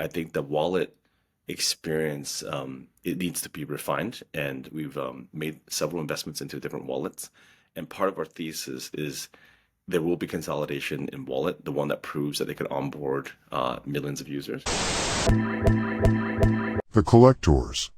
I think the wallet experience, it needs to be refined, and we've made several investments into different wallets. And part of our thesis is there will be consolidation in wallet, the one that proves that they could onboard millions of users. The Collectors.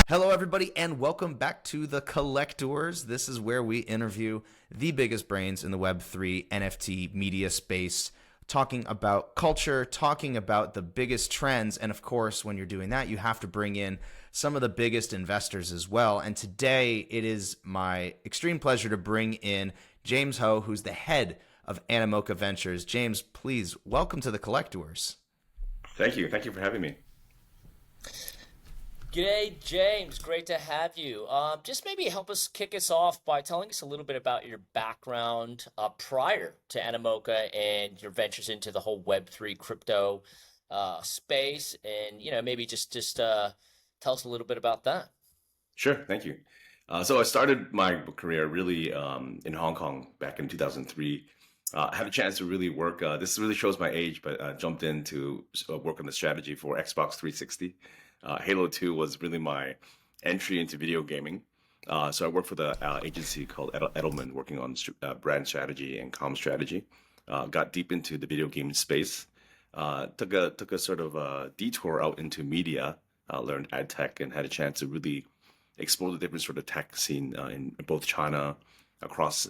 Hello, everybody, and welcome back to The Collectors. This is where we interview the biggest brains in the Web3 NFT media space, talking about culture, talking about the biggest trends, and of course, when you're doing that, you have to bring in some of the biggest investors as well. And today, it is my extreme pleasure to bring in James Ho, who's the head of Animoca Ventures. James, please welcome to The Collectors. Thank you. Thank you for having me. G'day, James. Great to have you. Just maybe help us kick us off by telling us a little bit about your background prior to Animoca and your ventures into the whole Web3 crypto space, and maybe just tell us a little bit about that. Sure. Thank you. So I started my career really in Hong Kong back in 2003. I had a chance to really work. This really shows my age, but jumped in to work on the strategy for Xbox 360. Halo 2 was really my entry into video gaming. So I worked for the agency called Edelman, working on brand strategy and comm strategy. Got deep into the video game space. Took a sort of a detour out into media. Learned ad tech and had a chance to really explore the different sort of tech scene in both China, across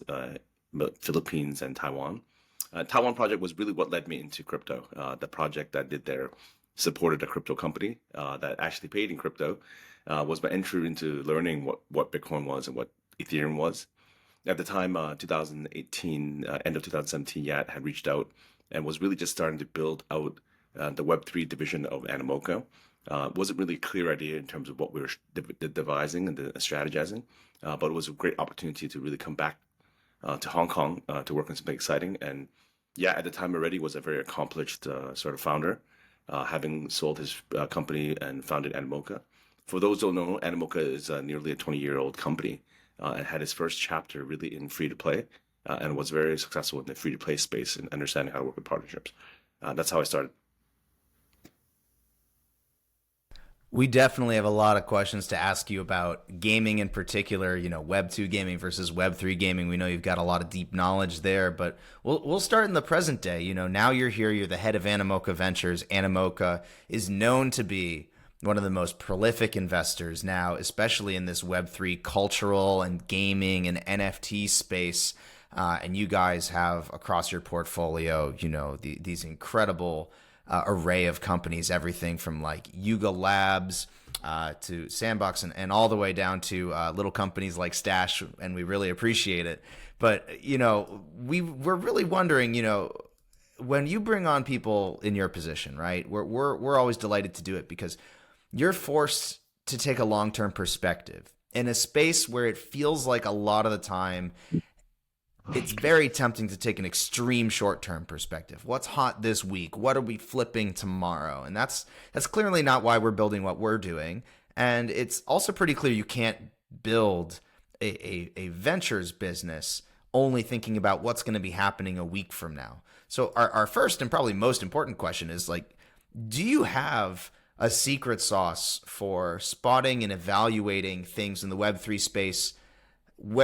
Philippines and Taiwan. Taiwan project was really what led me into crypto. The project that I did there supported a crypto company that actually paid in crypto. Was my entry into learning what Bitcoin was and what Ethereum was. At the time, 2018, end of 2017, Yat had reached out and was really just starting to build out the Web3 division of Animoca. Wasn't really a clear idea in terms of what we were devising and strategizing, but it was a great opportunity to really come back to Hong Kong to work on something exciting. And yeah, at the time already was a very accomplished sort of founder, having sold his company and founded Animoca. For those who don't know, Animoca is nearly a 20-year-old company and had its first chapter really in free-to-play and was very successful in the free-to-play space and understanding how to work with partnerships. That's how I started. We definitely have a lot of questions to ask you about gaming in particular, Web 2 gaming versus Web 3 gaming. We know you've got a lot of deep knowledge there, but we'll start in the present day. Now you're here, you're the head of Animoca Ventures. Animoca is known to be one of the most prolific investors now, especially in this Web 3 cultural and gaming and NFT space. And you guys have across your portfolio, these incredible array of companies, everything from like Yuga Labs to Sandbox and all the way down to little companies like Stashh, and we really appreciate it. But we're really wondering, when you bring on people in your position, right? We're always delighted to do it because you're forced to take a long-term perspective in a space where it feels like a lot of the time it's very tempting to take an extreme short-term perspective. What's hot this week? What are we flipping tomorrow? And that's clearly not why we're building what we're doing. And it's also pretty clear you can't build a ventures business only thinking about what's going to be happening a week from now. So our first and probably most important question is like, do you have a secret sauce for spotting and evaluating things in the Web3 space,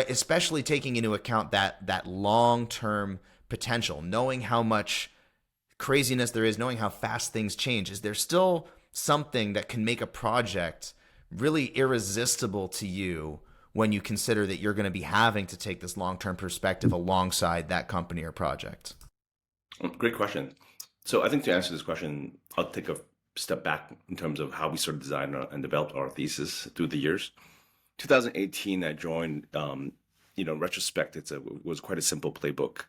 especially taking into account that long-term potential, knowing how much craziness there is, knowing how fast things change? Is there still something that can make a project really irresistible to you when you consider that you're going to be having to take this long-term perspective alongside that company or project? Great question. So I think to answer this question, I'll take a step back in terms of how we sort of designed and developed our thesis through the years. 2018, I joined. Retrospect, it was quite a simple playbook.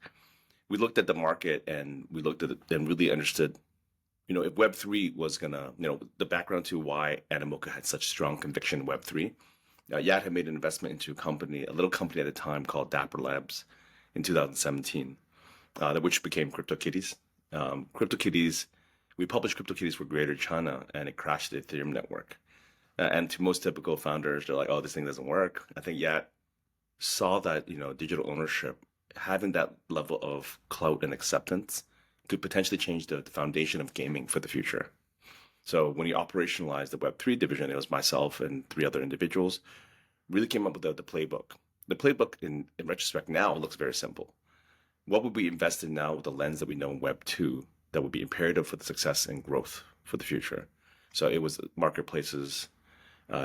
We looked at the market and we looked at it and really understood, if Web3 was gonna, the background to why Animoca had such strong conviction in Web3. Yat had made an investment into a little company at the time called Dapper Labs in 2017, which became CryptoKitties. CryptoKitties, we published CryptoKitties for Greater China, and it crashed the Ethereum network. And to most typical founders, they're like, "Oh, this thing doesn't work." I think Yat saw that, digital ownership, having that level of clout and acceptance could potentially change the foundation of gaming for the future. So when he operationalized the Web3 division, it was myself and three other individuals, really came up with the playbook. The playbook, in retrospect now, looks very simple. What would we invest in now with the lens that we know in Web2 that would be imperative for the success and growth for the future? So it was marketplaces,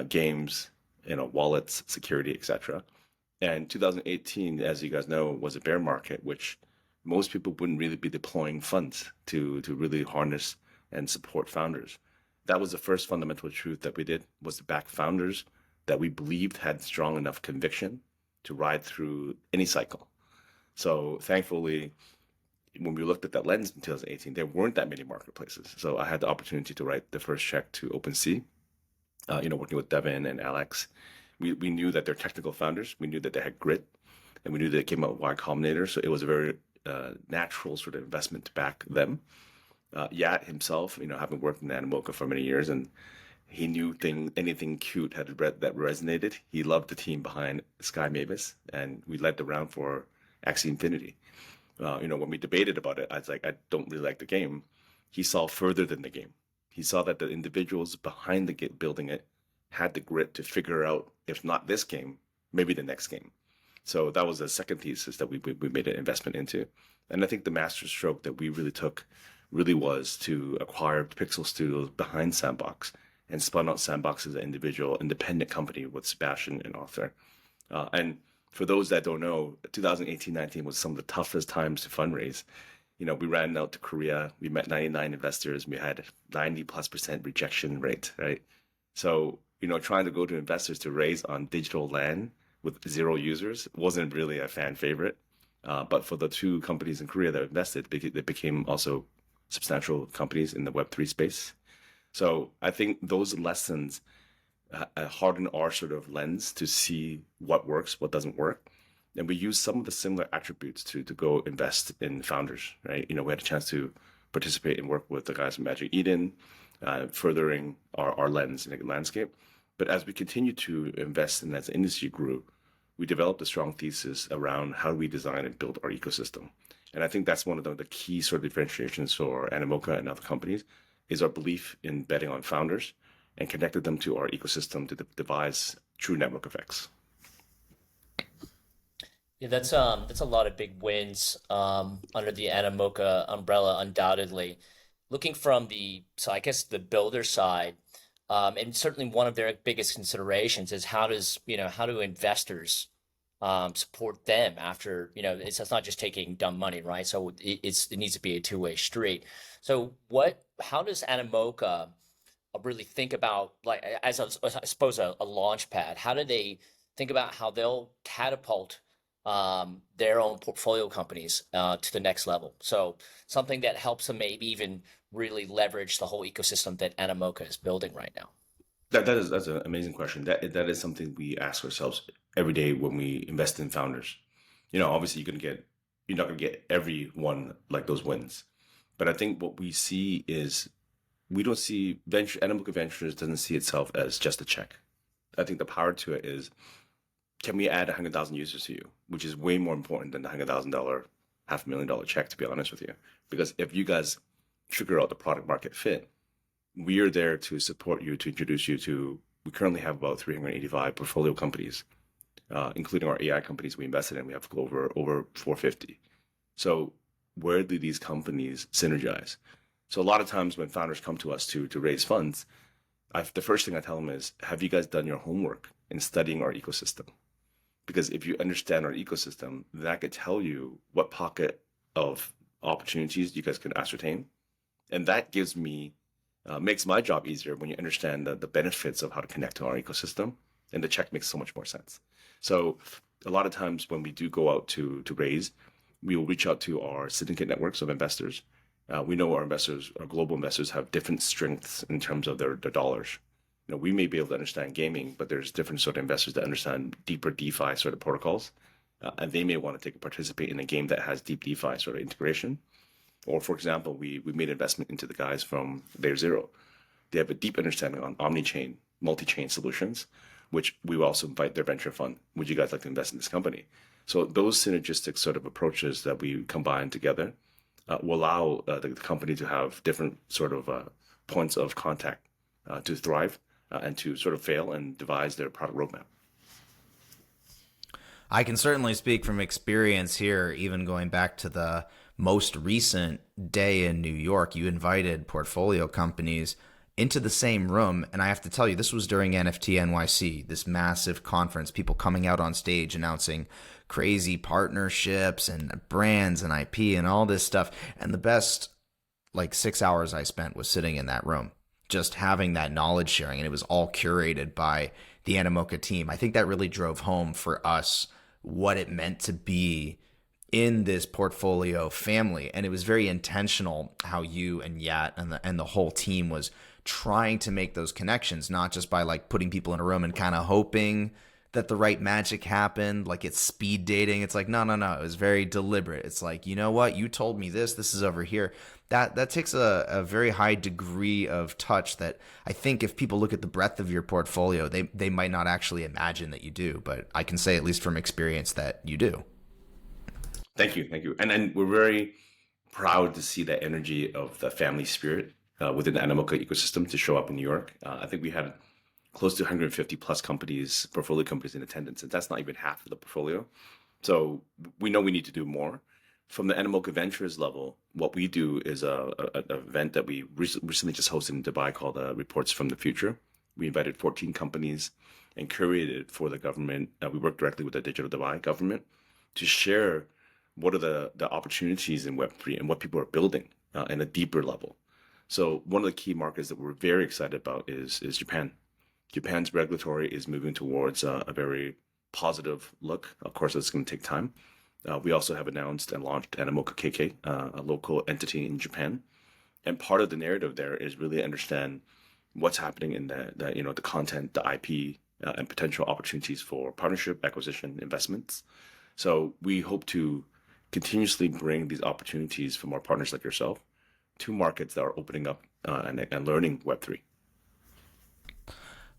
games, wallets, security, etc. And 2018, as you guys know, was a bear market, which most people wouldn't really be deploying funds to really harness and support founders. That was the first fundamental truth that we did, was to back founders that we believed had strong enough conviction to ride through any cycle. So thankfully, when we looked at that lens in 2018, there weren't that many marketplaces. So I had the opportunity to write the first check to OpenSea, working with Devin and Alex. We knew that they're technical founders. We knew that they had grit, and we knew that they came out with Y Combinator. So it was a very natural sort of investment to back them. Yat himself, having worked in Animoca for many years, and he knew anything cute that resonated. He loved the team behind Sky Mavis, and we led the round for Axie Infinity. When we debated about it, I was like, I don't really like the game. He saw further than the game. He saw that the individuals behind the building it had the grit to figure out, if not this game, maybe the next game. So that was the second thesis that we made an investment into. And I think the master stroke that we really took really was to acquire Pixel Studios behind Sandbox and spun out Sandbox as an individual independent company with Sebastian and Arthur. And for those that don't know, 2018-19 was some of the toughest times to fundraise. We ran out to Korea. We met 99 investors. We had 90+% rejection rate, right? So, trying to go to investors to raise on digital land with 0 users wasn't really a fan favorite. But for the 2 companies in Korea that invested, they became also substantial companies in the Web3 space. So I think those lessons harden our sort of lens to see what works, what doesn't work. And we use some of the similar attributes to go invest in founders, right? We had a chance to participate and work with the guys from Magic Eden, furthering our lens in the landscape. But as we continue to invest and as the industry grew, we developed a strong thesis around how do we design and build our ecosystem. And I think that's one of the key sort of differentiations for Animoca and other companies is our belief in betting on founders and connected them to our ecosystem to devise true network effects. Yeah, that's a lot of big wins under the Animoca umbrella, undoubtedly. Looking from so I guess the builder side, and certainly one of their biggest considerations is how do investors support them after, it's not just taking dumb money, right? So it needs to be a two-way street. So how does Animoca really think about, like, as I suppose a launch pad? How do they think about how they'll catapult their own portfolio companies to the next level? So something that helps them maybe even really leverage the whole ecosystem that Animoca is building right now. That's an amazing question. That is something we ask ourselves every day when we invest in founders. Obviously you're not gonna get every one like those wins. But I think what we see is we don't see Animoca Ventures doesn't see itself as just a check. I think the power to it is, can we add 100,000 users to you, which is way more important than the $100,000, $500,000 check, to be honest with you. Because if you guys figure out the product market fit, we are there to support you, to introduce you to. We currently have about 385 portfolio companies, including our AI companies we invested in. We have over 450. So where do these companies synergize? So a lot of times when founders come to us to raise funds, the first thing I tell them is, have you guys done your homework in studying our ecosystem? Because if you understand our ecosystem, that could tell you what pocket of opportunities you guys can ascertain. And that makes my job easier when you understand the benefits of how to connect to our ecosystem. And the check makes so much more sense. So a lot of times when we do go out to raise, we will reach out to our syndicate networks of investors. We know our global investors have different strengths in terms of their dollars. We may be able to understand gaming, but there's different sort of investors that understand deeper DeFi sort of protocols. And they may want to participate in a game that has deep DeFi sort of integration. Or for example, we made investment into the guys from Layer Zero. They have a deep understanding on omni-chain multi-chain solutions, which we will also invite their venture fund. Would you guys like to invest in this company? So those synergistic sort of approaches that we combine together will allow the company to have different sort of points of contact to thrive and to sort of fail and devise their product roadmap. I can certainly speak from experience here, even going back to the most recent day in New York. You invited portfolio companies into the same room. And I have to tell you, this was during NFT NYC, this massive conference, people coming out on stage announcing crazy partnerships and brands and IP and all this stuff. And the best like 6 hours I spent was sitting in that room, just having that knowledge sharing. And it was all curated by the Animoca team. I think that really drove home for us what it meant to be in this portfolio family. And it was very intentional how you and Yat and the whole team was trying to make those connections, not just by like putting people in a room and kind of hoping that the right magic happened, like it's speed dating. It's like, no. It was very deliberate. It's like, you know what? You told me this is over here. That takes a very high degree of touch that I think if people look at the breadth of your portfolio, they might not actually imagine that you do. But I can say, at least from experience, that you do. Thank you. And we're very proud to see that energy of the family spirit within the Animoca ecosystem to show up in New York. I think we had close to 150 plus companies, portfolio companies in attendance, and that's not even half of the portfolio. So we know we need to do more. From the Animoca Ventures level, what we do is an event that we recently just hosted in Dubai called Reports from the Future. We invited 14 companies and curated it for the government. We work directly with the Digital Dubai government to share what are the opportunities in Web3 and what people are building in a deeper level. So one of the key markets that we're very excited about is Japan. Japan's regulatory is moving towards a very positive look. Of course, it's going to take time. We also have announced and launched Animoca KK, a local entity in Japan. And part of the narrative there is really understand what's happening in the content, the IP, and potential opportunities for partnership, acquisition, investments. So we hope to continuously bring these opportunities from our partners like yourself to markets that are opening up and learning Web3.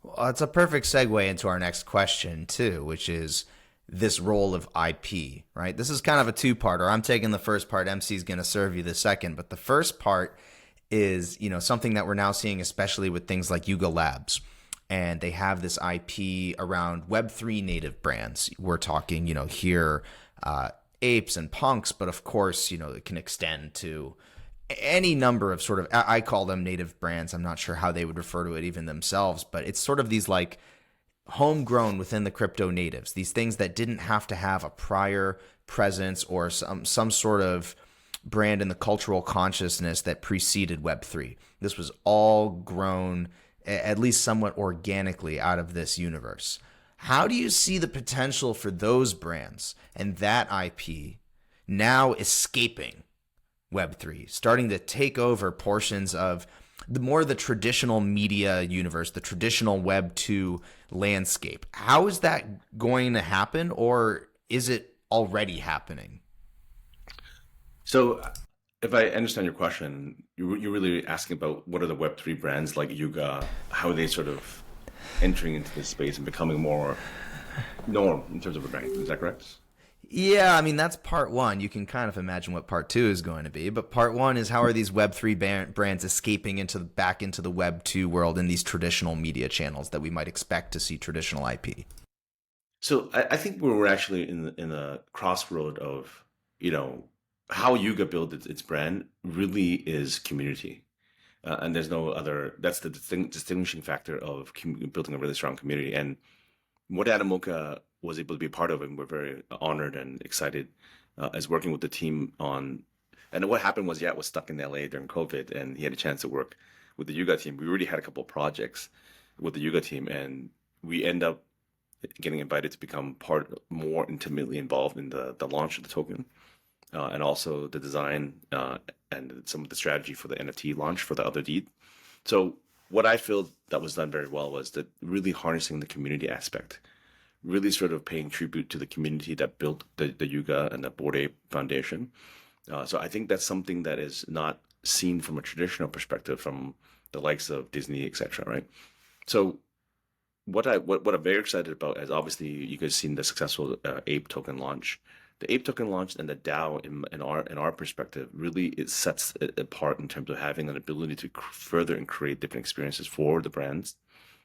Well, it's a perfect segue into our next question, too, which is this role of IP, right? This is kind of a two-parter. I'm taking the first part. MC's going to serve you the second. But the first part is, something that we're now seeing, especially with things like Yuga Labs. And they have this IP around Web3 native brands. We're talking, here, apes and punks, but of course, it can extend to any number of sort of, I call them native brands. I'm not sure how they would refer to it even themselves, but it's sort of these like homegrown within the crypto natives, these things that didn't have to have a prior presence or some sort of brand in the cultural consciousness that preceded Web3. This was all grown at least somewhat organically out of this universe. How do you see the potential for those brands and that IP now escaping Web3, starting to take over portions of the traditional media universe, the traditional Web 2 landscape? How is that going to happen, or is it already happening? So if I understand your question, you're really asking about what are the Web3 brands like Yuga, how are they sort of entering into this space and becoming more norm in terms of a brand. Is that correct? Yeah, I mean, that's part one. You can kind of imagine what part two is going to be. But part one is how are these Web3 brands escaping back into the Web 2 world in these traditional media channels that we might expect to see traditional IP? So I think we're actually in a crossroad of, how Yuga built its brand really is community. And there's no other, that's the distinguishing factor of building a really strong community. And what Animoca was able to be a part of, and we're very honored and excited as working with the team on. And what happened was, was stuck in LA during COVID, and he had a chance to work with the Yuga team. We already had a couple of projects with the Yuga team, and we end up getting invited to become more intimately involved in the launch of the token, and also the design and some of the strategy for the NFT launch for the other deed. So what I feel that was done very well was that really harnessing the community aspect, really sort of paying tribute to the community that built the Yuga and the Bored Ape Foundation. So I think that's something that is not seen from a traditional perspective from the likes of Disney, etc. Right? So what I'm very excited about is obviously you guys seen the successful Ape token launch. The Ape token launch and the DAO in our perspective really it sets it apart in terms of having an ability to further and create different experiences for the brands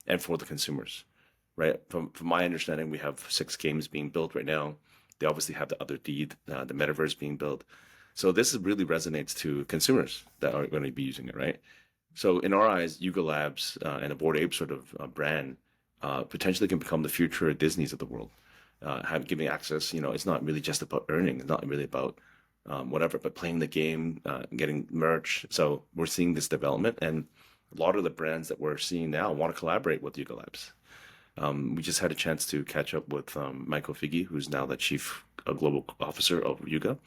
and for the consumers, right? From my understanding, we have 6 games being built right now. They obviously have the other deed, the metaverse being built. So this really resonates to consumers that are going to be using it, right? So in our eyes, Yuga Labs and a Bored Ape sort of brand potentially can become the future Disneys of the world. Have giving access, it's not really just about earning. It's not really about whatever, but playing the game, getting merch. So we're seeing this development, and a lot of the brands that we're seeing now want to collaborate with Yuga Labs. We just had a chance to catch up with Michael Figge, who's now the chief global officer of Yuga.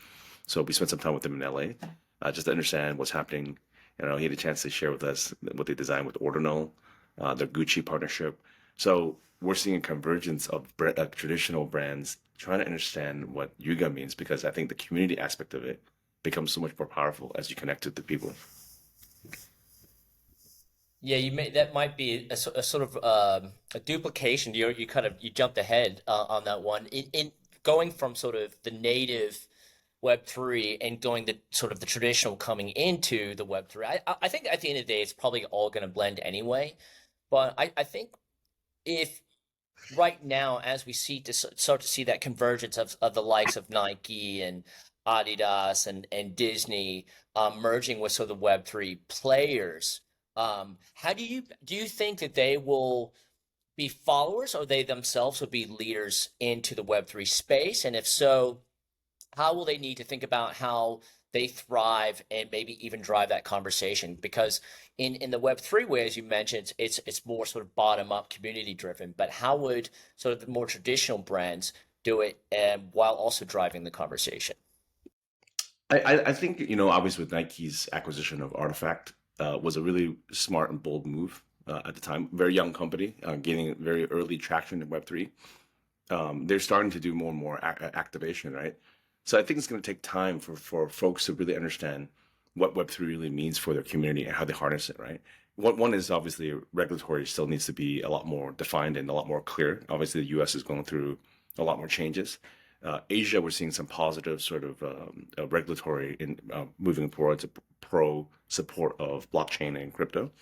So we spent some time with him in LA just to understand what's happening. He had a chance to share with us what they designed with Ordinal, their Gucci partnership. So we're seeing a convergence of traditional brands trying to understand what Yuga means because I think the community aspect of it becomes so much more powerful as you connect with the people. Yeah, that might be a sort of a duplication. You jumped ahead on that one. In going from sort of the native Web3 and going the sort of the traditional coming into the Web3. I think at the end of the day, it's probably all going to blend anyway. But I think if right now, as we start to see that convergence of the likes of Nike and Adidas and Disney merging with sort of the Web3 players, how do you think that they will be followers or they themselves will be leaders into the Web3 space? And if so, how will they need to think about how they thrive and maybe even drive that conversation? Because in the Web3 way, as you mentioned, it's more sort of bottom up, community driven. But how would sort of the more traditional brands do it while also driving the conversation? I think, obviously with Nike's acquisition of Artifact was a really smart and bold move at the time. Very young company, gaining very early traction in Web3. They're starting to do more and more activation, right? So I think it's going to take time for folks to really understand what Web3 really means for their community and how they harness it, right? One is obviously regulatory still needs to be a lot more defined and a lot more clear. Obviously, the US is going through a lot more changes. Asia, we're seeing some positive sort of regulatory in moving towards a pro support of blockchain and crypto.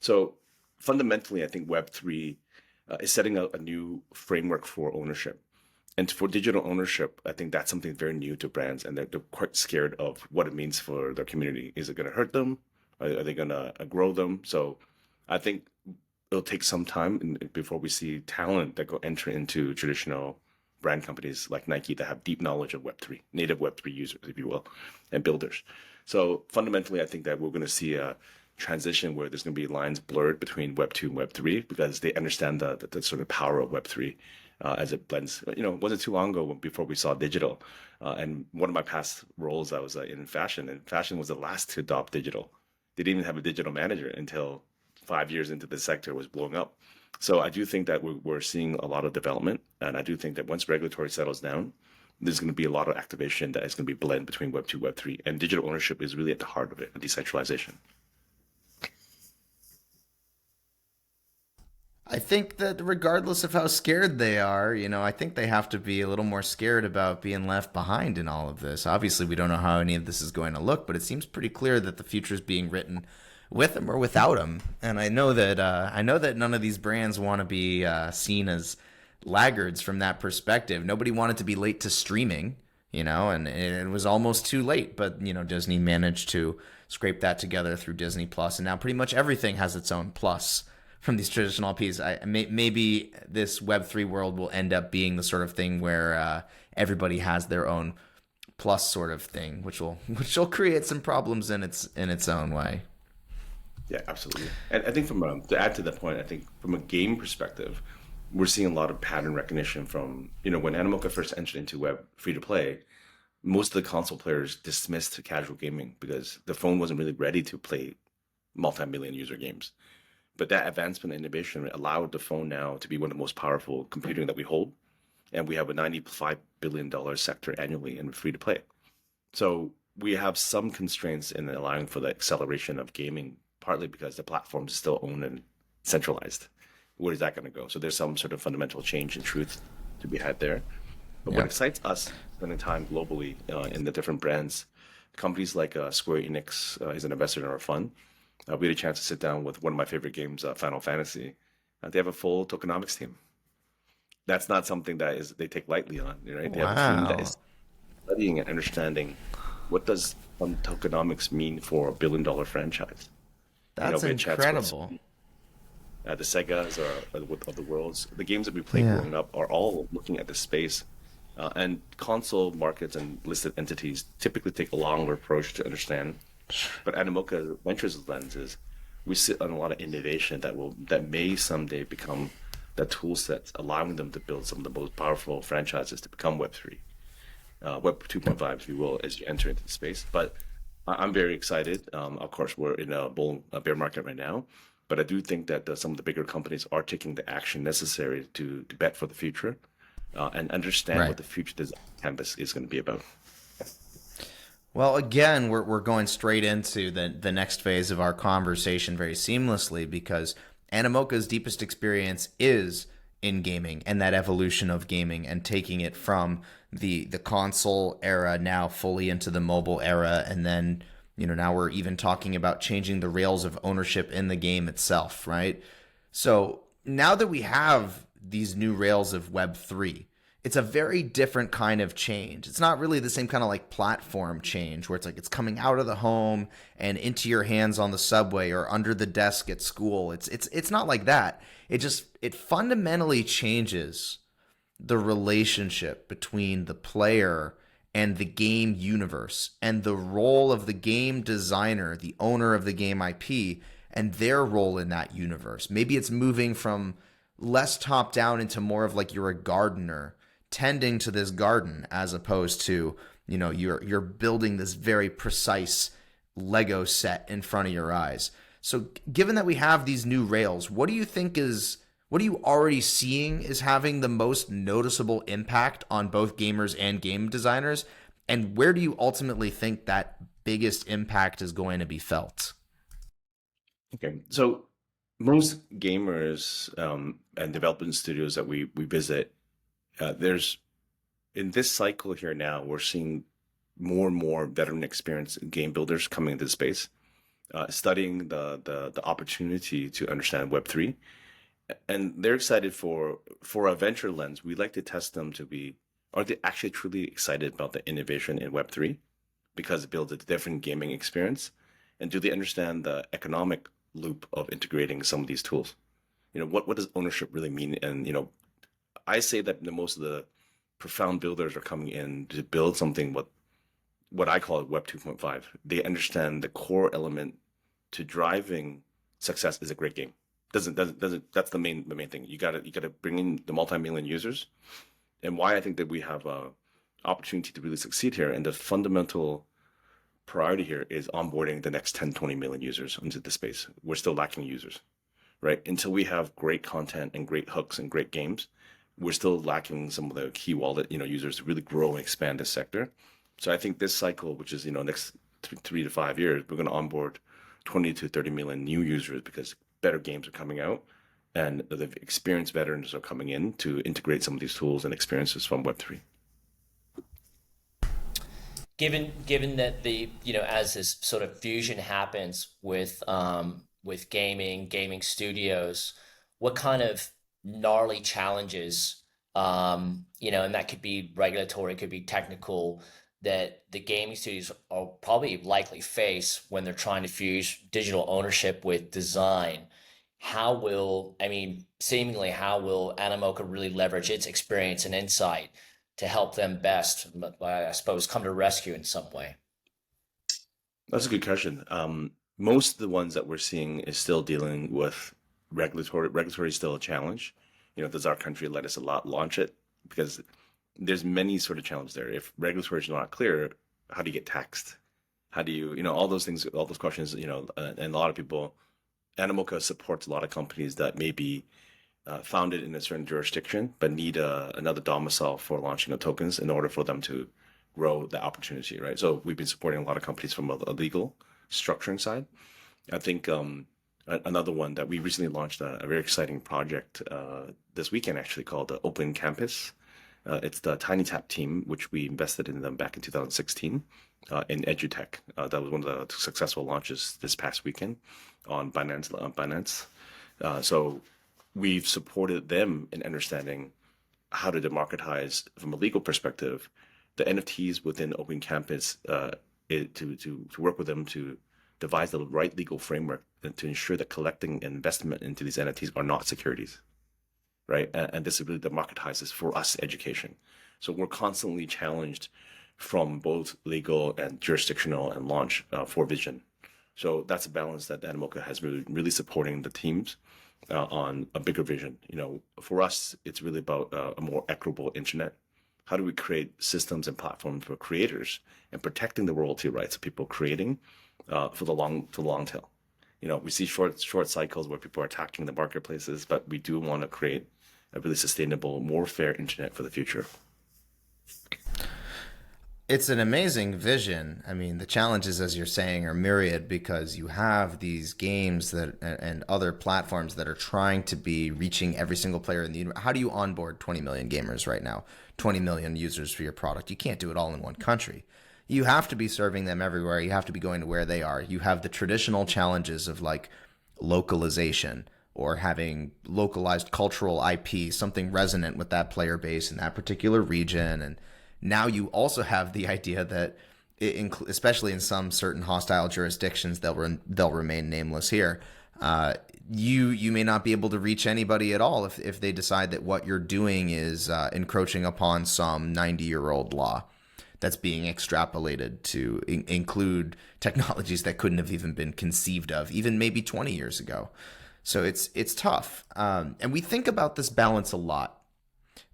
So fundamentally, I think Web3 is setting out a new framework for ownership. And for digital ownership, I think that's something very new to brands, and they're quite scared of what it means for their community. Is it going to hurt them? Are they going to grow them? So I think it'll take some time before we see talent that go enter into traditional brand companies like Nike that have deep knowledge of Web3, native Web3 users, if you will, and builders. So fundamentally, I think that we're going to see a transition where there's going to be lines blurred between Web2 and Web3 because they understand the sort of power of Web3 as it blends. It wasn't too long ago before we saw digital. And one of my past roles, I was in fashion, and fashion was the last to adopt digital. They didn't even have a digital manager until 5 years into the sector was blowing up. So I do think that we're seeing a lot of development, and I do think that once regulatory settles down, there's going to be a lot of activation that is going to be blend between Web2, Web3, and digital ownership is really at the heart of it, decentralization. I think that regardless of how scared they are, I think they have to be a little more scared about being left behind in all of this. Obviously, we don't know how any of this is going to look, but it seems pretty clear that the future is being written with them or without them. And I know that none of these brands want to be seen as laggards from that perspective. Nobody wanted to be late to streaming, and it was almost too late. But Disney managed to scrape that together through Disney Plus, and now pretty much everything has its own plus from these traditional LPs. Maybe this Web3 world will end up being the sort of thing where everybody has their own plus sort of thing, which will create some problems in its own way. Yeah, absolutely. And I think to add to that point, I think from a game perspective, we're seeing a lot of pattern recognition from, when Animoca first entered into web free to play, most of the console players dismissed casual gaming because the phone wasn't really ready to play multi-million user games. But that advancement and innovation allowed the phone now to be one of the most powerful computing that we hold. And we have a $95 billion sector annually in free to play. So we have some constraints in allowing for the acceleration of gaming, partly because the platform is still owned and centralized. where's that going to go? So there's some sort of fundamental change in truth to be had there. But what Yeah. excites us spending time globally in the different brands, companies like Square Enix is an investor in our fund. We had a chance to sit down with one of my favorite games, Final Fantasy. They have a full tokenomics team. That's not something that is they take lightly on, right? They have a team that Wow. is studying and understanding what does tokenomics mean for a $1 billion franchise. That's We had chats with incredible. the Segas of the worlds. The games that we played Yeah. growing up are all looking at this space. And console markets and listed entities typically take a longer approach to understand. But Animoca Ventures' lens is we sit on a lot of innovation that may someday become the tool sets, allowing them to build some of the most powerful franchises to become Web3, Web 2.5, if you will, as you enter into the space. But I'm very excited. Of course, we're in a bear market right now, but I do think that some of the bigger companies are taking the action necessary to bet for the future and understand Right. what the future design canvas is going to be about. Well, again, we're going straight into the next phase of our conversation very seamlessly because Animoca's deepest experience is in gaming and that evolution of gaming and taking it from the console era now fully into the mobile era, and then now we're even talking about changing the rails of ownership in the game itself, right? So now that we have these new rails of Web3, it's a very different kind of change. It's not really the same kind of like platform change where it's like it's coming out of the home and into your hands on the subway or under the desk at school. It's not like that. It fundamentally changes the relationship between the player and the game universe and the role of the game designer, the owner of the game IP, and their role in that universe. Maybe it's moving from less top down into more of like you're a gardener tending to this garden as opposed to, you're building this very precise Lego set in front of your eyes. So given that we have these new rails, what are you already seeing is having the most noticeable impact on both gamers and game designers? And where do you ultimately think that biggest impact is going to be felt? Okay, so most gamers and development studios that we visit, there's in this cycle here now, we're seeing more and more veteran experience game builders coming into the space, studying the opportunity to understand Web3, and they're excited for a venture lens. We like to test them to be are they actually truly excited about the innovation in Web3 because it builds a different gaming experience, and do they understand the economic loop of integrating some of these tools? What does ownership really mean? And I say that most of the profound builders are coming in to build something what I call Web 2.5. They understand the core element to driving success is a great game. Doesn't That's the main thing. You gotta bring in the multi-million users, and why I think that we have a opportunity to really succeed here. And the fundamental priority here is onboarding the next 10, 20 million users into the space. We're still lacking users, right? Until we have great content and great hooks and great games, we're still lacking some of the key wallet, users to really grow and expand this sector. So I think this cycle, which is, next 3 to 5 years, we're going to onboard 20 to 30 million new users because better games are coming out and the experienced veterans are coming in to integrate some of these tools and experiences from Web3. Given that the as this sort of fusion happens with gaming studios, what kind of gnarly challenges and that could be regulatory, it could be technical, that the gaming studios are probably likely face when they're trying to fuse digital ownership with design. Seemingly, how will Animoca really leverage its experience and insight to help them best, I suppose, come to rescue in some way? That's a good question. Most of the ones that we're seeing is still dealing with regulatory. Regulatory is still a challenge. Does our country let us a lot launch it? Because there's many sort of challenges there. If regulatory is not clear, how do you get taxed? How do all those things, all those questions, and a lot of people, Animoca supports a lot of companies that may be founded in a certain jurisdiction, but need another domicile for launching of tokens in order for them to grow the opportunity, right? So we've been supporting a lot of companies from a legal structuring side. I think Another one that we recently launched a very exciting project this weekend, actually, called the Open Campus. It's the Tiny Tap team, which we invested in them back in 2016 in EduTech. That was one of the successful launches this past weekend on Binance. So we've supported them in understanding how to democratize, from a legal perspective, the NFTs within Open Campus, to work with them to devise the right legal framework and to ensure that collecting investment into these NFTs are not securities, right? And this really democratizes for us education. So we're constantly challenged from both legal and jurisdictional and launch for vision. So that's a balance that Animoca has really supporting the teams on a bigger vision. For us, it's really about a more equitable internet. How do we create systems and platforms for creators and protecting the royalty rights of people creating for the long tail? We see short cycles where people are attacking the marketplaces, but we do want to create a really sustainable, more fair internet for the future. It's an amazing vision. I mean, the challenges, as you're saying, are myriad because you have these games that and other platforms that are trying to be reaching every single player in the universe. How do you onboard 20 million gamers right now? 20 million users for your product. You can't do it all in one country. You have to be serving them everywhere. You have to be going to where they are. You have the traditional challenges of like localization or having localized cultural IP, something resonant with that player base in that particular region. And now you also have the idea that, especially in some certain hostile jurisdictions, they'll remain nameless here. You may not be able to reach anybody at all if they decide that what you're doing is encroaching upon some 90-year-old law that's being extrapolated to include technologies that couldn't have even been conceived of even maybe 20 years ago. So it's tough. And we think about this balance a lot.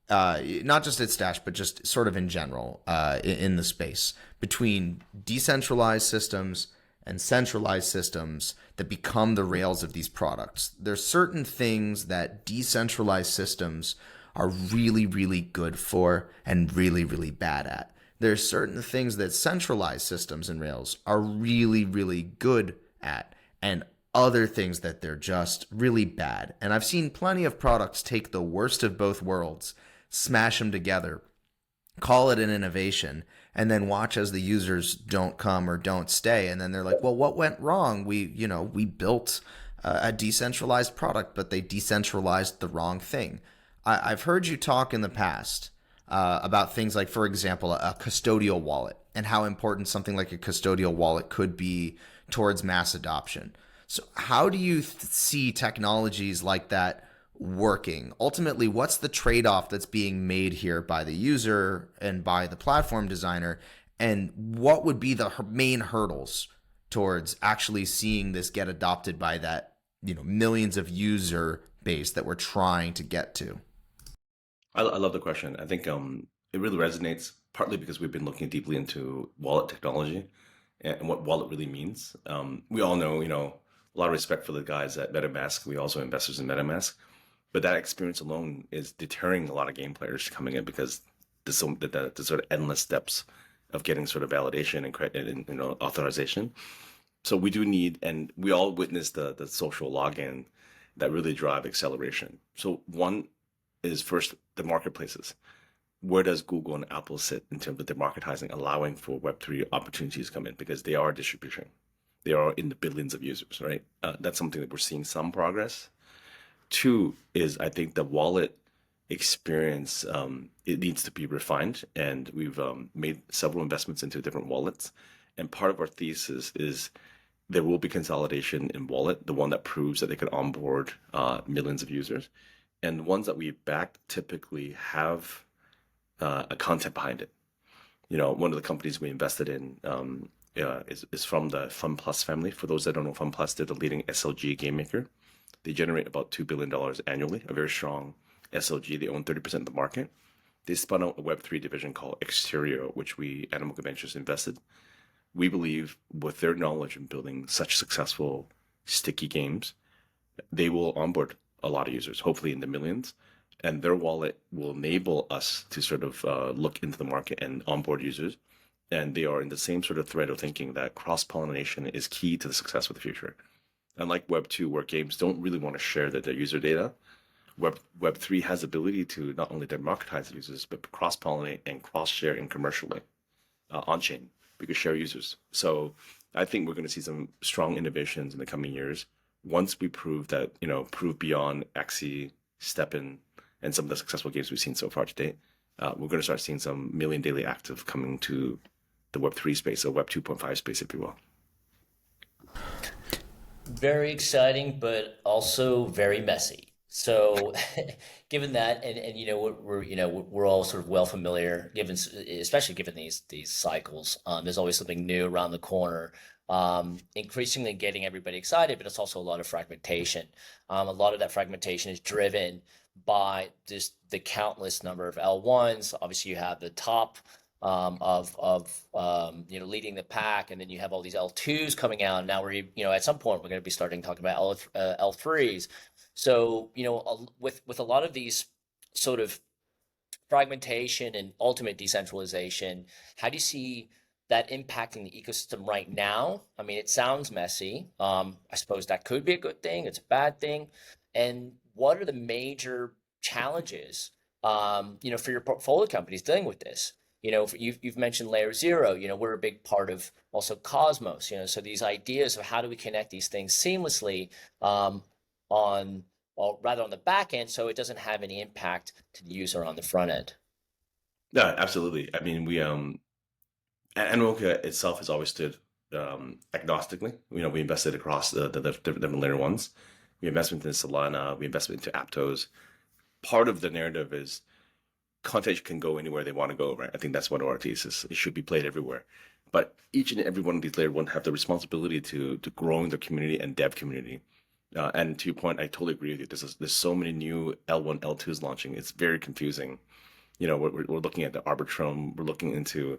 Not just at Stashh, but just sort of in general in the space between decentralized systems and centralized systems that become the rails of these products. There's certain things that decentralized systems are really, really good for and really, really bad at. There's certain things that centralized systems and rails are really, really good at, and other things that they're just really bad. And I've seen plenty of products take the worst of both worlds, smash them together, call it an innovation, and then watch as the users don't come or don't stay. And then they're like, well, what went wrong? We built a decentralized product, but they decentralized the wrong thing. I've heard you talk in the past about things like, for example, a custodial wallet and how important something like a custodial wallet could be towards mass adoption. So how do you see technologies like that working? Ultimately, what's the trade-off that's being made here by the user and by the platform designer? And what would be the main hurdles towards actually seeing this get adopted by that, millions of user base that we're trying to get to? I love the question. I think it really resonates partly because we've been looking deeply into wallet technology and what wallet really means. We all know, a lot of respect for the guys at MetaMask. We also investors in MetaMask. But that experience alone is deterring a lot of game players coming in because the sort of endless steps of getting sort of validation and credit and authorization. So we do need, and we all witness the social login that really drive acceleration. So one is first the marketplaces. Where does Google and Apple sit in terms of democratizing, allowing for Web3 opportunities to come in because they are distribution. They are in the billions of users, right? That's something that we're seeing some progress. Two is I think the wallet experience, it needs to be refined, and we've made several investments into different wallets. And part of our thesis is there will be consolidation in wallet, the one that proves that they can onboard millions of users. And the ones that we back typically have a content behind it. One of the companies we invested in is from the FunPlus family. For those that don't know FunPlus, they're the leading SLG game maker. They generate about $2 billion annually, a very strong SLG. They own 30% of the market. They spun out a Web3 division called Exterior, which we, Animoca Ventures, invested. We believe with their knowledge in building such successful, sticky games, they will onboard a lot of users, hopefully in the millions. And their wallet will enable us to sort of look into the market and onboard users. And they are in the same sort of thread of thinking that cross-pollination is key to the success of the future. Unlike Web 2, where games don't really want to share their user data, Web 3 has the ability to not only democratize users, but cross-pollinate and cross-share in commercially on-chain. We could share users. So I think we're going to see some strong innovations in the coming years once we prove that, prove beyond Axie, Steppen, and some of the successful games we've seen so far to date. We're going to start seeing some million daily active coming to the Web3 space, or Web 2.5 space, if you will. Very exciting, but also very messy. So, given that, and we're all sort of well familiar, especially given these cycles, there's always something new around the corner. Increasingly getting everybody excited, but it's also a lot of fragmentation. A lot of that fragmentation is driven by just the countless number of L1s. Obviously, you have the top leading the pack, and then you have all these L2s coming out. Now at some point we're going to be starting talking about L3s. So with a lot of these sort of fragmentation and ultimate decentralization, how do you see that impacting the ecosystem right now? I mean, it sounds messy. I suppose that could be a good thing. It's a bad thing. And what are the major challenges, for your portfolio companies dealing with this? You've mentioned Layer Zero. We're a big part of also Cosmos. So these ideas of how do we connect these things seamlessly, rather on the back end, so it doesn't have any impact to the user on the front end. No, absolutely. I mean, Animoca itself has always stood agnostically. We invested across the different layer ones. We invested into Solana. We invested into Aptos. Part of the narrative is content can go anywhere they want to go, right? I think that's one of our thesis. It should be played everywhere. But each and every one of these layer one have the responsibility to growing the community and dev community. And to your point, I totally agree with you. There's so many new L1, L2s launching. It's very confusing. We're looking at the Arbitrum. We're looking into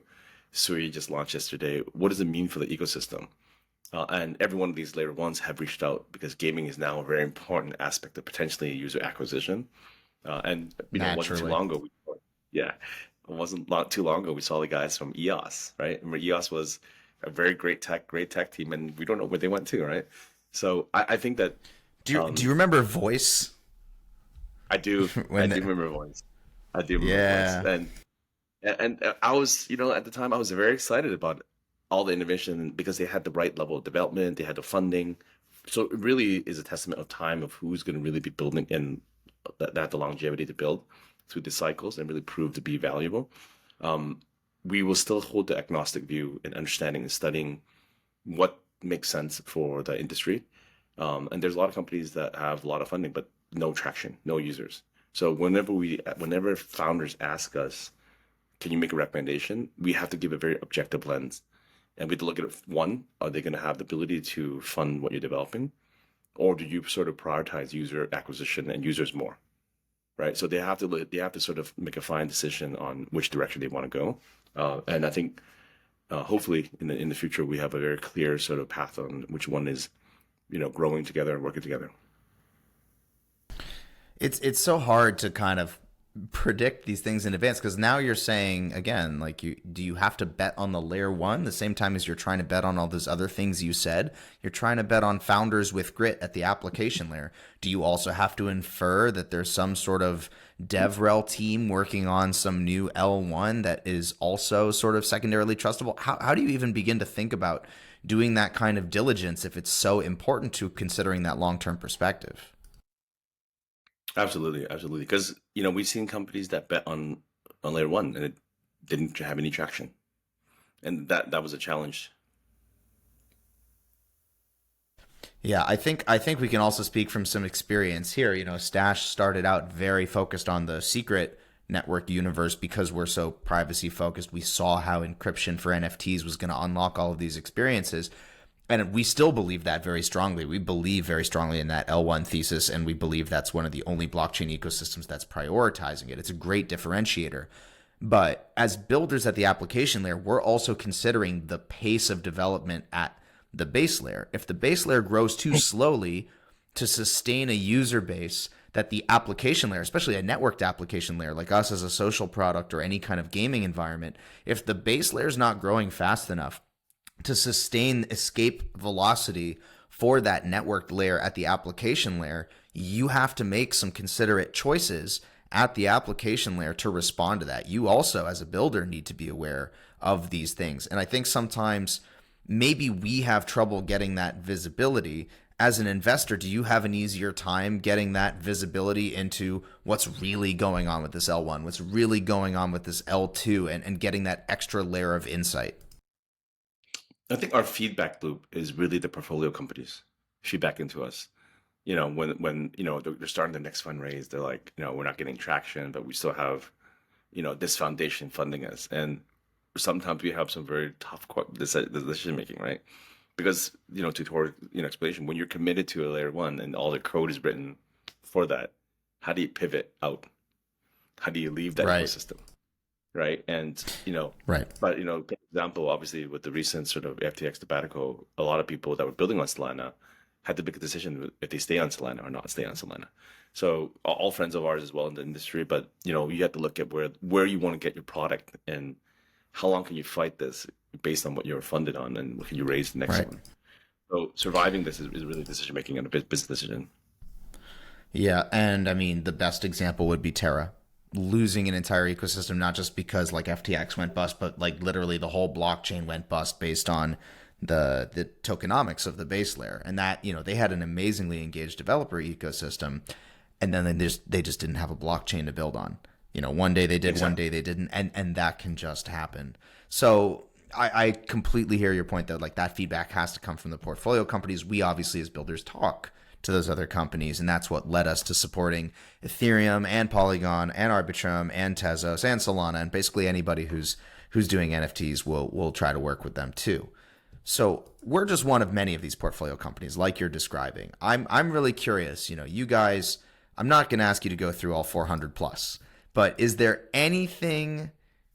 Sui just launched yesterday. What does it mean for the ecosystem? And every one of these layer ones have reached out because gaming is now a very important aspect of potentially user acquisition. And it wasn't too long ago. It wasn't too long ago. We saw the guys from EOS, right? Remember, EOS was a very great tech team, and we don't know where they went to, right? So I think that. Do you remember Voice? I do. I do remember Voice. I do remember Voice. And I was, at the time, I was very excited about all the innovation because they had the right level of development, they had the funding. So it really is a testament of time of who's going to really be building and that have the longevity to build through the cycles and really prove to be valuable. We will still hold the agnostic view in understanding and studying what makes sense for the industry. And there's a lot of companies that have a lot of funding, but no traction, no users. So whenever founders ask us, can you make a recommendation? We have to give a very objective lens. And we have to look at it. One, are they going to have the ability to fund what you're developing? Or do you sort of prioritize user acquisition and users more? Right. So they have to sort of make a fine decision on which direction they want to go. And I think hopefully in the future, we have a very clear sort of path on which one is, growing together and working together. It's so hard to kind of predict these things in advance because now you're saying again, like, do you have to bet on the layer one the same time as you're trying to bet on all those other things you said? You're trying to bet on founders with grit at the application layer. Do you also have to infer that there's some sort of DevRel team working on some new L1 that is also sort of secondarily trustable? How do you even begin to think about doing that kind of diligence if it's so important to considering that long-term perspective? Absolutely. Because, we've seen companies that bet on layer one and it didn't have any traction. And that was a challenge. Yeah, I think we can also speak from some experience here. Stashh started out very focused on the secret network universe because we're so privacy focused. We saw how encryption for NFTs was going to unlock all of these experiences. And we still believe that very strongly. We believe very strongly in that L1 thesis, and we believe that's one of the only blockchain ecosystems that's prioritizing it. It's a great differentiator. But as builders at the application layer, we're also considering the pace of development at the base layer. If the base layer grows too slowly to sustain a user base, that the application layer, especially a networked application layer like us as a social product or any kind of gaming environment, if the base layer is not growing fast enough to sustain escape velocity for that networked layer at the application layer, you have to make some considerate choices at the application layer to respond to that. You also, as a builder, need to be aware of these things. And I think sometimes maybe we have trouble getting that visibility. As an investor, do you have an easier time getting that visibility into what's really going on with this L1, what's really going on with this L2, and getting that extra layer of insight? I think our feedback loop is really the portfolio companies feedback into us. When they're starting their next fundraise, they're like, we're not getting traction, but we still have, this foundation funding us. And sometimes we have some very tough decision making, right? Because, tutorial, explanation, when you're committed to a layer one and all the code is written for that, how do you pivot out? How do you leave that Right. ecosystem? Right. And, Right. but, for example, obviously with the recent sort of FTX debacle, a lot of people that were building on Solana had to make a decision if they stay on Solana or not stay on Solana. So all friends of ours as well in the industry, but, you have to look at where you want to get your product and how long can you fight this based on what you're funded on and what can you raise the next Right. one. So surviving this is really decision making and a business decision. Yeah, and I mean the best example would be Terra losing an entire ecosystem, not just because like FTX went bust, but like literally the whole blockchain went bust based on the tokenomics of the base layer. And that, they had an amazingly engaged developer ecosystem, and then they just didn't have a blockchain to build on. One day they did, one Exactly. day they didn't, and that can just happen. So I completely hear your point that like that feedback has to come from the portfolio companies. We obviously as builders talk to those other companies, and that's what led us to supporting Ethereum and Polygon and Arbitrum and Tezos and Solana, and basically anybody who's doing NFTs will try to work with them too. So we're just one of many of these portfolio companies like you're describing. I'm really curious, you guys, I'm not going to ask you to go through all 400 plus, but is there anything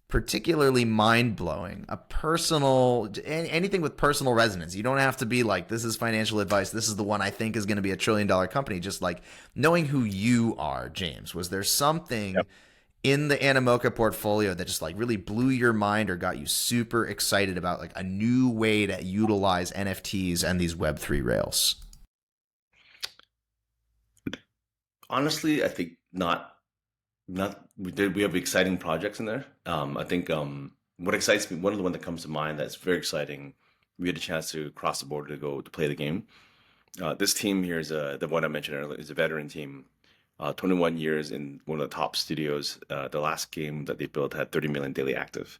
particularly mind-blowing, a personal, anything with personal resonance? You don't have to be like, this is financial advice, this is the one I think is going to be $1 trillion company. Just like knowing who you are, James, was there something Yep. in the Animoca portfolio that just like really blew your mind or got you super excited about like a new way to utilize NFTs and these Web3 rails? Honestly, I think not we have exciting projects in there. I think what excites me, one of the one that comes to mind that's very exciting, we had a chance to cross the border to go to play the game. This team here is the one I mentioned earlier is a veteran team. 21 years in one of the top studios. The last game that they built had 30 million daily active.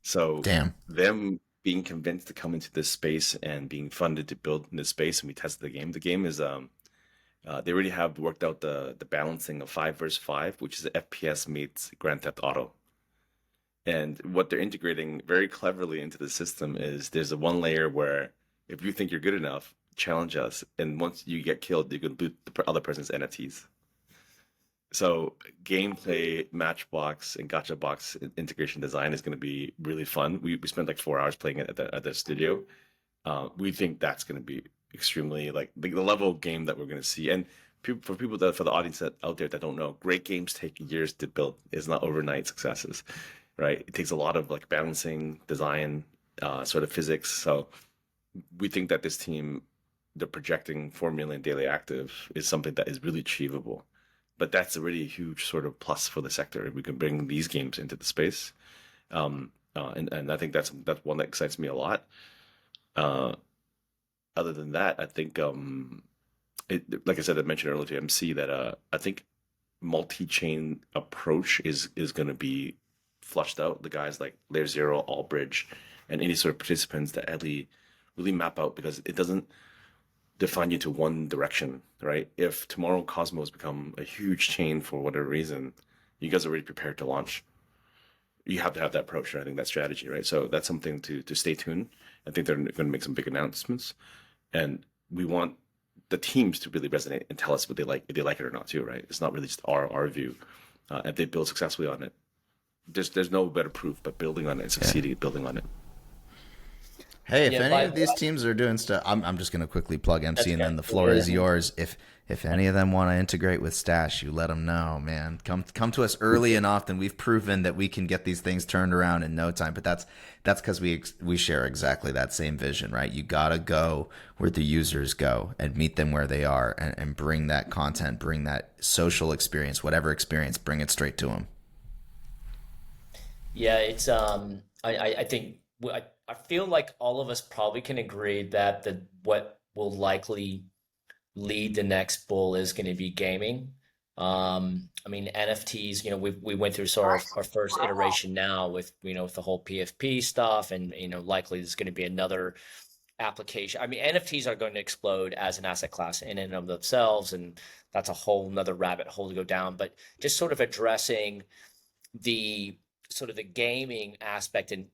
So Damn. them being convinced to come into this space and being funded to build in this space, and we tested the game. The game is they already have worked out the balancing of 5 versus 5, which is FPS meets Grand Theft Auto. And what they're integrating very cleverly into the system is there's a one layer where if you think you're good enough, challenge us, and once you get killed, you can loot the other person's NFTs. So gameplay, matchbox, and gacha box integration design is going to be really fun. We spent like 4 hours playing it at the studio. We think that's going to be extremely like the level of game that we're going to see. And for the audience out there that don't know, great games take years to build. It's not overnight successes, right? It takes a lot of like balancing, design, sort of physics. So we think that this team, they're projecting 4 million daily active is something that is really achievable. But that's a really huge sort of plus for the sector if we can bring these games into the space. And I think that's one that excites me a lot. Uh, Other than that, I think like I said, I mentioned earlier to MC that I think multi-chain approach is going to be flushed out. The guys like Layer Zero, Allbridge, and any sort of participants that really map out because it doesn't define you to one direction, right? If tomorrow Cosmos become a huge chain for whatever reason, you guys are already prepared to launch. You have to have that approach, right? I think that strategy, right? So that's something to stay tuned. I think they're going to make some big announcements, and we want the teams to really resonate and tell us what they like, if they like it or not, too, right? It's not really just our view. If they build successfully on it, there's no better proof but building on it and Yeah. succeeding at building on it. Hey, if You know, any by of these teams are doing stuff, I'm just going to quickly plug that's MC, and okay. then the floor Yeah. is yours. If any of them want to integrate with Stashh, you let them know, man. Come to us early and often. We've proven that we can get these things turned around in no time. But that's because we share exactly that same vision, right? You gotta go where the users go and meet them where they are, and bring that content, bring that social experience, whatever experience, bring it straight to them. Yeah, it's I think I feel like all of us probably can agree that the what will likely lead the next bull is going to be gaming. I mean NFTs, we went through sort of our first iteration now with with the whole PFP stuff, and likely there's going to be another application. I mean NFTs are going to explode as an asset class in and of themselves, and that's a whole nother rabbit hole to go down. But just sort of addressing the sort of the gaming aspect and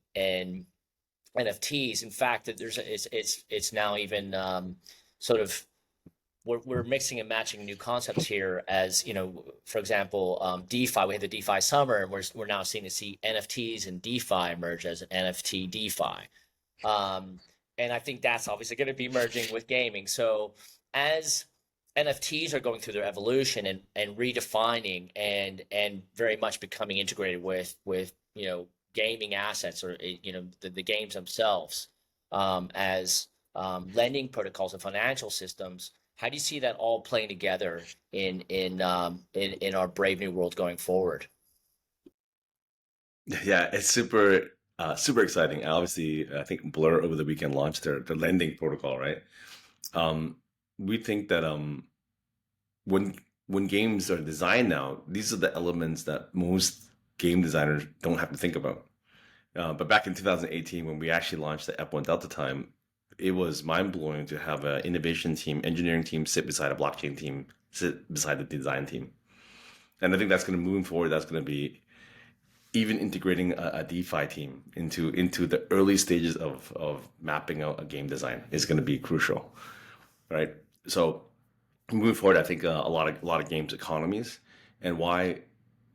NFTs. In fact, that it's now even sort of we're mixing and matching new concepts here. As for example, DeFi. We had the DeFi summer, and we're now seeing NFTs and DeFi emerge as an NFT DeFi. Um, and I think that's obviously going to be merging with gaming. So as NFTs are going through their evolution and redefining and very much becoming integrated with gaming assets, or the games themselves, as lending protocols and financial systems. How do you see that all playing together in our brave new world going forward? Yeah, it's super exciting. Obviously, I think Blur over the weekend launched their lending protocol, right? Um, we think that when when games are designed now, these are the elements that most game designers don't have to think about. But back in 2018, when we actually launched the F1 Delta time, it was mind blowing to have an innovation team, engineering team sit beside a blockchain team, sit beside the design team. And I think that's going to move forward. That's going to be even integrating a DeFi team into the early stages of mapping out a game design is going to be crucial, right? So moving forward, I think a lot of games economies and why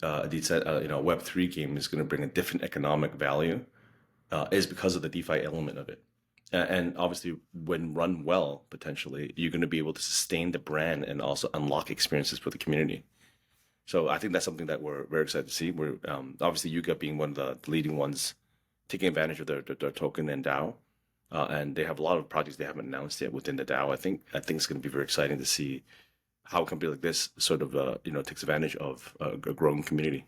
Adit said Web3 game is going to bring a different economic value is because of the DeFi element of it. And obviously, when run well, potentially, you're going to be able to sustain the brand and also unlock experiences for the community. So I think that's something that we're very excited to see. We're obviously Yuga being one of the leading ones, taking advantage of their token and DAO, and they have a lot of projects they haven't announced yet within the DAO. I think it's going to be very exciting to see how a company like this sort of takes advantage of a growing community.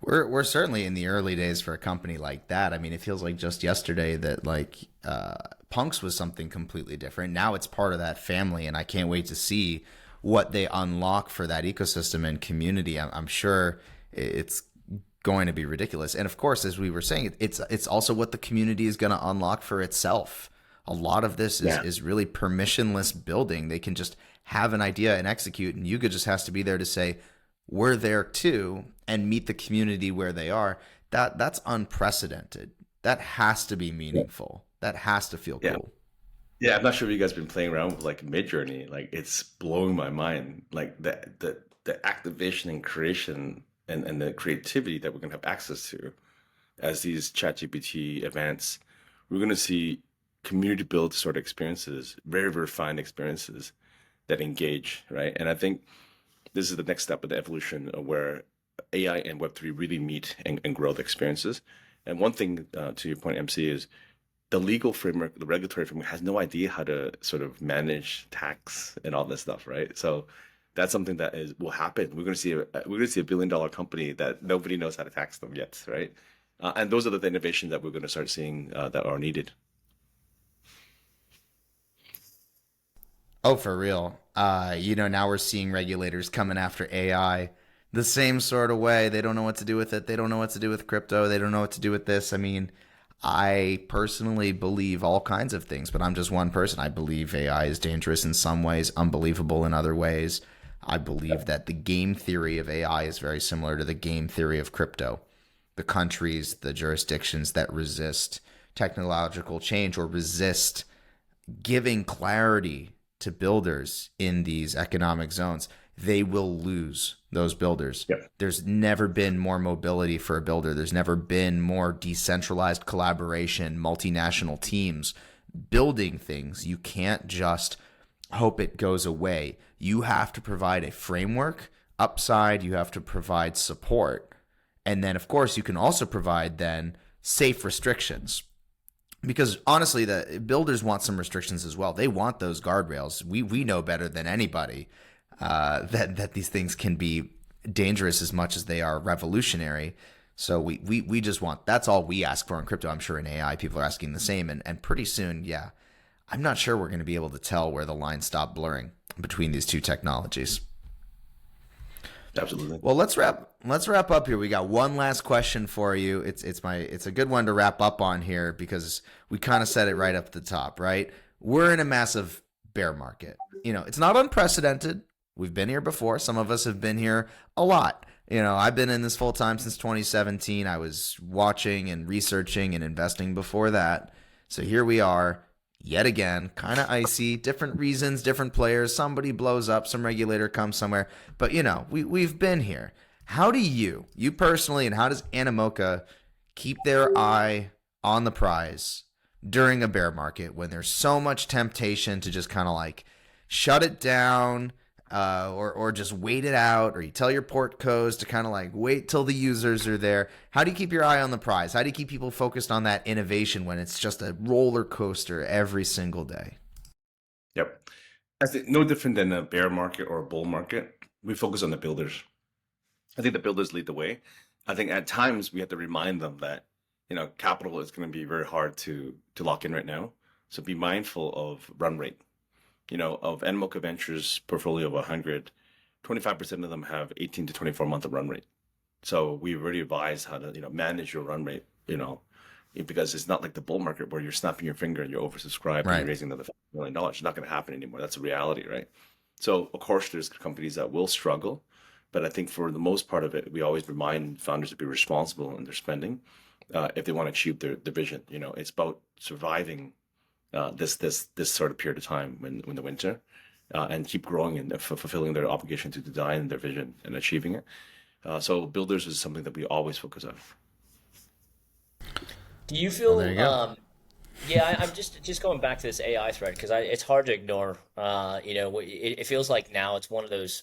We're certainly in the early days for a company like that. I mean, it feels like just yesterday that Punks was something completely different. Now it's part of that family, and I can't wait to see what they unlock for that ecosystem and community. I'm sure it's going to be ridiculous. And of course, as we were saying, it's also what the community is going to unlock for itself. A lot of this is Yeah. is really permissionless building. They can just have an idea and execute, and Yuga just has to be there to say, we're there too, and meet the community where they are. That's unprecedented. That has to be meaningful. That has to feel Yeah. cool. Yeah, I'm not sure if you guys been playing around with like Midjourney. Like it's blowing my mind. Like the activation and creation and the creativity that we're gonna have access to as these ChatGPT advance. We're gonna see community built sort of experiences, very refined experiences that engage, right? And I think this is the next step of the evolution of where AI and Web3 really meet and grow the experiences. And one thing to your point, MC, is the legal framework, the regulatory framework has no idea how to sort of manage tax and all this stuff, right? So that's something that is will happen. We're going to see a billion-dollar company that nobody knows how to tax them yet, right? And those are the innovations that we're going to start seeing that are needed. Oh, for real. Now we're seeing regulators coming after AI the same sort of way. They don't know what to do with it. They don't know what to do with crypto. They don't know what to do with this. I mean, I personally believe all kinds of things, but I'm just one person. I believe AI is dangerous in some ways, unbelievable in other ways. I believe that the game theory of AI is very similar to the game theory of crypto. The countries, the jurisdictions that resist technological change or resist giving clarity to builders in these economic zones, they will lose those builders. Yep. There's never been more mobility for a builder. There's never been more decentralized collaboration, multinational teams building things. You can't just hope it goes away. You have to provide a framework, upside, you have to provide support. And then, of course, you can also provide then safe restrictions. Because honestly, the builders want some restrictions as well. They want those guardrails. We know better than anybody that these things can be dangerous as much as they are revolutionary. So we just want, that's all we ask for in crypto. I'm sure in AI people are asking the same. And pretty soon, yeah, I'm not sure we're going to be able to tell where the lines stop blurring between these two technologies. Absolutely. Well, let's wrap up here. We got one last question for you. It's a good one to wrap up on here because we kind of said it right up at the top, right? We're in a massive bear market. It's not unprecedented. We've been here before. Some of us have been here a lot. I've been in this full time since 2017. I was watching and researching and investing before that. So here we are. Yet again, kind of icy, different reasons, different players. Somebody blows up, some regulator comes somewhere. But, we've been here. How do you personally, and how does Animoca keep their eye on the prize during a bear market when there's so much temptation to just kind of like shut it down or just wait it out, or you tell your portcos to kind of like wait till the users are there? How do you keep your eye on the prize? How do you keep people focused on that innovation when it's just a roller coaster every single day? Yep. I think no different than a bear market or a bull market. We focus on the builders. I think the builders lead the way. I think at times we have to remind them that, capital is going to be very hard to lock in right now. So be mindful of run rate. Of Animoca Ventures portfolio of 100, 25% of them have 18 to 24 month of run rate. So we already advise how to, manage your run rate, because it's not like the bull market where you're snapping your finger and you're oversubscribed and Right. you're raising another $5 million. It's not going to happen anymore. That's a reality, right? So of course there's companies that will struggle, but I think for the most part of it, we always remind founders to be responsible in their spending if they want to achieve their vision. It's about surviving this sort of period of time when the winter, and keep growing and fulfilling their obligation to design their vision and achieving it. So builders is something that we always focus on. Do you Well, there feel, you go. yeah, I'm just going back to this AI thread because it's hard to ignore. It feels like now it's one of those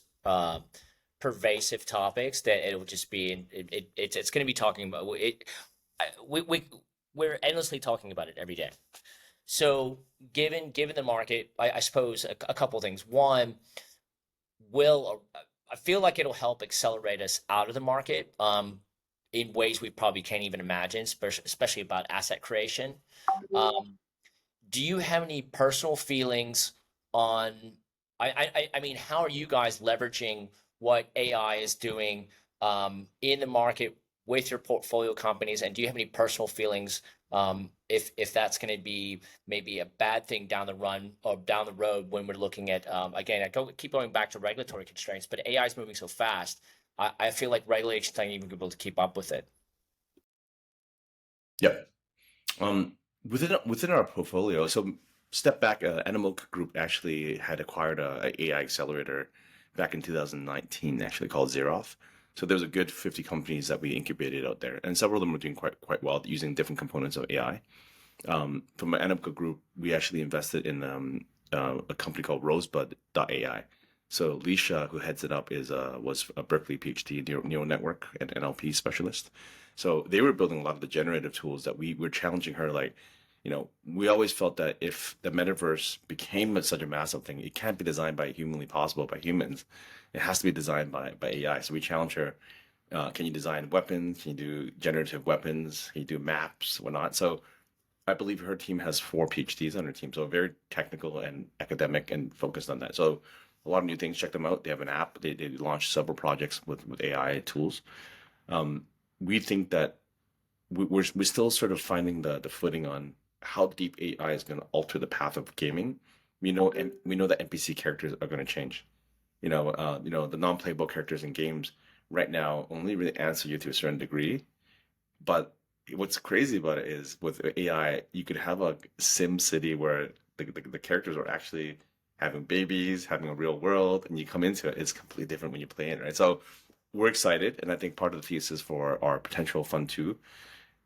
pervasive topics that it will just be, it's going to be talking about it. We're endlessly talking about it every day. So given the market, I suppose a couple things. One, will I feel like it'll help accelerate us out of the market in ways we probably can't even imagine, especially about asset creation. Um, do you have any personal feelings on? I mean, how are you guys leveraging what AI is doing in the market with your portfolio companies? And do you have any personal feelings if that's going to be maybe a bad thing down the run or down the road when we're looking at again, keep going back to regulatory constraints, but AI is moving so fast. I feel like regulations aren't even able to keep up with it. Yep. Within our portfolio, so step back, Animoca Group actually had acquired a AI accelerator back in 2019, actually called Zeroff. So there was a good 50 companies that we incubated out there, and several of them were doing quite well using different components of AI. From an Animoca Group, we actually invested in a company called Rosebud.ai. So Lisha, who heads it up, was a Berkeley PhD neural network and NLP specialist. So they were building a lot of the generative tools that we were challenging her. Like, we always felt that if the metaverse became such a massive thing, it can't be designed by humanly possible by humans. It has to be designed by AI. So we challenged her. Can you design weapons? Can you do generative weapons? Can you do maps, whatnot? So I believe her team has 4 PhDs on her team, so very technical and academic and focused on that. So a lot of new things. Check them out. They have an app. They launched several projects with AI tools. We think that we're still sort of finding the footing on how deep AI is going to alter the path of gaming. And we know that NPC characters are going to change. The non-playable characters in games right now only really answer you to a certain degree, but what's crazy about it is with AI, you could have a sim city where the characters are actually having babies, having a real world, and you come into it, it's completely different when you play in, right? So we're excited, and I think part of the thesis for our potential fund two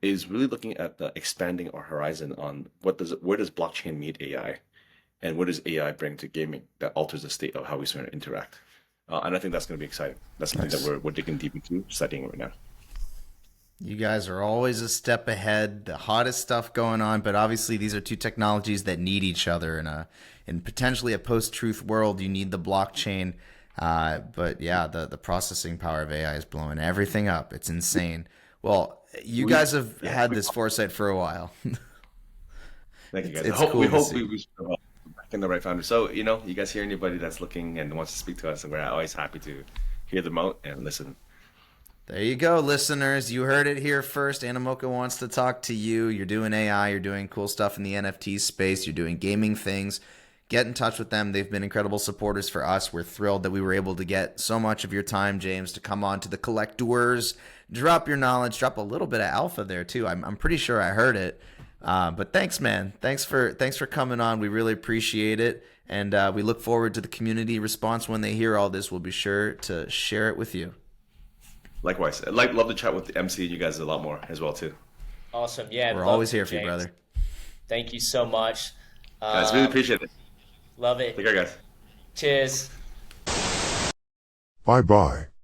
is really looking at expanding our horizon on where does blockchain meet AI, and what does AI bring to gaming that alters the state of how we sort of interact. And I think that's going to be exciting. That's something that Nice. we're digging deep into, studying right now. You guys are always a step ahead, the hottest stuff going on, but obviously these are two technologies that need each other in potentially a post-truth world. You need the blockchain, but yeah, the processing power of AI is blowing everything up. It's insane. Well, you We, guys have yeah, had this foresight for a while. thank you it's guys. it's We cool to hope see. we back in the right founder. So you guys hear anybody that's looking and wants to speak to us, and we're always happy to hear them out and listen. There you go, listeners. You heard it here first. Animoca wants to talk to you. You're doing AI, you're doing cool stuff in the NFT space, you're doing gaming things. Get in touch with them. They've been incredible supporters for us. We're thrilled that we were able to get so much of your time, James, to come on to the Collectours, drop your knowledge, drop a little bit of alpha there too. I'm pretty sure I heard it. But thanks, man. Thanks for coming on. We really appreciate it, and we look forward to the community response when they hear all this. We'll be sure to share it with you. Likewise, love to chat with the MC and you guys a lot more as well too. Awesome. Yeah, We're love always to, here for you, James. brother. Thank you so much. Guys, really Um, appreciate it. love Take it. care, guys. Cheers. Bye bye.